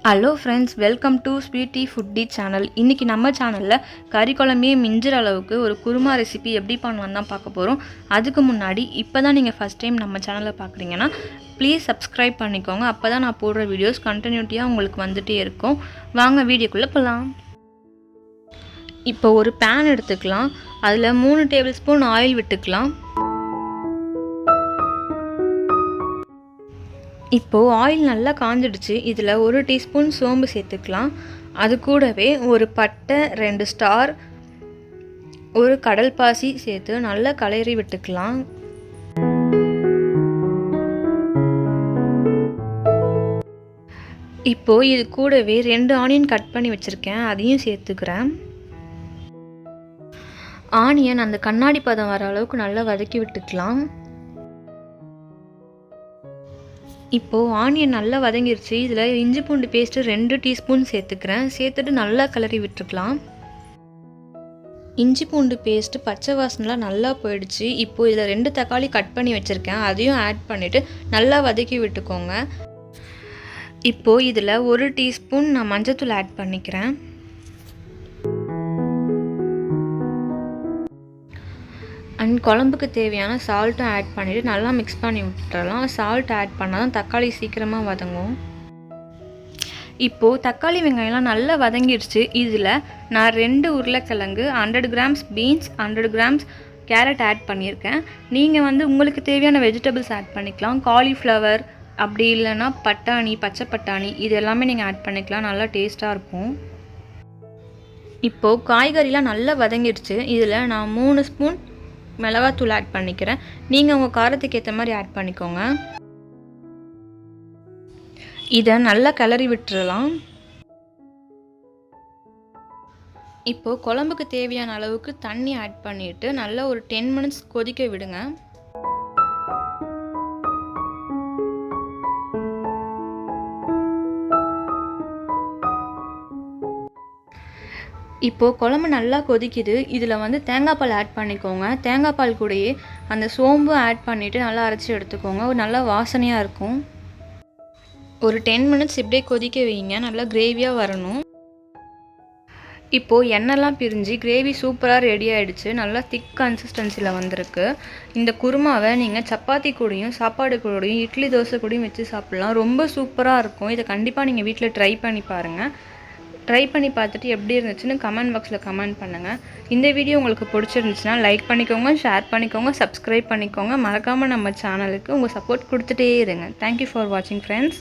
Hello friends, welcome to Sweety Foodie channel. இன்றைக்கி நம்ம சேனலில் கறி குழம்பே மிஞ்சிற அளவுக்கு ஒரு குருமா ரெசிபி எப்படி பண்ணலாம் தான் பார்க்க போகிறோம். அதுக்கு முன்னாடி இப்போ தான் நீங்கள் ஃபஸ்ட் டைம் நம்ம சேனலில் பார்க்குறீங்கன்னா ப்ளீஸ் சப்ஸ்கிரைப் பண்ணிக்கோங்க. அப்போ தான் நான் போடுற வீடியோஸ் கண்டினியூட்டியாக உங்களுக்கு வந்துகிட்டே இருக்கும். வாங்க வீடியோக்குள்ளே போகலாம். இப்போ ஒரு பேன் எடுத்துக்கலாம். அதில் 3 டேபிள் ஸ்பூன் ஆயில் விட்டுக்கலாம். இப்போது ஆயில் நல்லா காஞ்சிடுச்சு. இதில் 1 டீஸ்பூன் சோம்பு சேர்த்துக்கலாம். அது கூடவே ஒரு பட்டை, 2 ஸ்டார், ஒரு கடல் பாசி சேர்த்து நல்லா கலரி விட்டுக்கலாம். இப்போது இது கூடவே 2 ஆனியன் கட் பண்ணி வச்சுருக்கேன், அதையும் சேர்த்துக்கிறேன். ஆனியன் அந்த கண்ணாடி பதம் வர அளவுக்கு நல்லா வதக்கி விட்டுக்கலாம். இப்போது ஆனியன் நல்லா வதங்கிருச்சு. இதில் இஞ்சி பூண்டு பேஸ்ட்டு 2 டீஸ்பூன் சேர்த்துக்கிறேன். சேர்த்துட்டு நல்லா கிளறி விட்டுருக்கலாம். இஞ்சி பூண்டு பேஸ்ட்டு பச்சை வாசனைலாம் நல்லா போயிடுச்சு. இப்போது இதில் 2 தக்காளி கட் பண்ணி வச்சுருக்கேன், அதையும் ஆட் பண்ணிவிட்டு நல்லா வதக்கி விட்டுக்கோங்க. இப்போது இதில் 1 டீஸ்பூன் நான் மஞ்சத்தூள் ஆட் பண்ணிக்கிறேன். அண்ட் குழம்புக்கு தேவையான சால்ட்டும் ஆட் பண்ணிவிட்டு நல்லா மிக்ஸ் பண்ணி விட்டுறலாம். சால்ட் ஆட் பண்ணால் தான் தக்காளி சீக்கிரமாக வதங்கும். இப்போது தக்காளி வெங்காயம்லாம் நல்லா வதங்கிடுச்சு. இதில் நான் 2 உருளைக்கிழங்கு, 100 grams beans, 100 grams carrot add பண்ணியிருக்கேன். நீங்கள் உங்களுக்கு தேவையான வெஜிடபிள்ஸ் ஆட் பண்ணிக்கலாம். காலிஃப்ளவர், அப்படி இல்லைன்னா பட்டாணி, பச்சை பட்டாணி, இது எல்லாமே நீங்கள் ஆட் பண்ணிக்கலாம். நல்லா டேஸ்ட்டாக இருக்கும். இப்போது காய்கறிலாம் நல்லா வதங்கிடுச்சு. இதில் நான் 3 ஸ்பூன் மிளகாத்தூள் ஆட் பண்ணிக்கிறேன். நீங்கள் உங்கள் காரத்துக்கு ஏற்ற மாதிரி ஆட் பண்ணிக்கோங்க. இதை நல்லா கிளறி விட்டுறலாம். இப்போது குழம்புக்கு தேவையான அளவுக்கு தண்ணி ஆட் பண்ணிவிட்டு நல்லா ஒரு 10 மினிட்ஸ் கொதிக்க விடுங்க. இப்போது குழம்பு நல்லா கொதிக்குது. இதில் தேங்காய் பால் ஆட் பண்ணிக்கோங்க. தேங்காய் பால் கூடயே அந்த சோம்பு ஆட் பண்ணிவிட்டு நல்லா அரைச்சி எடுத்துக்கோங்க. ஒரு நல்லா வாசனையாக இருக்கும். ஒரு 10 மினிட்ஸ் இப்படியே கொதிக்க வைங்க, நல்லா கிரேவியாக வரணும். இப்போது எண்ணெய்லாம் பிரிஞ்சு கிரேவி சூப்பராக ரெடி ஆகிடுச்சு. நல்லா திக் கன்சிஸ்டன்சியில் வந்திருக்கு. இந்த குருமாவை நீங்கள் சப்பாத்தி கூடயும், சாப்பாடு கூடயும், இட்லி தோசை கூடயும் வச்சு சாப்பிட்லாம். ரொம்ப சூப்பராக இருக்கும். இதை கண்டிப்பாக நீங்கள் வீட்டில் ட்ரை பண்ணி பாருங்கள். ட்ரை பண்ணி பார்த்துட்டு எப்படி இருந்துச்சுன்னு கமெண்ட் பாக்ஸில் கமெண்ட் பண்ணுங்கள். இந்த வீடியோ உங்களுக்கு பிடிச்சிருந்துச்சுன்னா லைக் பண்ணிக்கோங்க, ஷேர் பண்ணிக்கோங்க, சப்ஸ்கிரைப் பண்ணிக்கோங்க. மறக்காமல் நம்ம சேனலுக்கு உங்கள் சப்போர்ட் கொடுத்துட்டே இருங்க. தேங்க்யூ ஃபார் வாட்சிங் ஃப்ரெண்ட்ஸ்.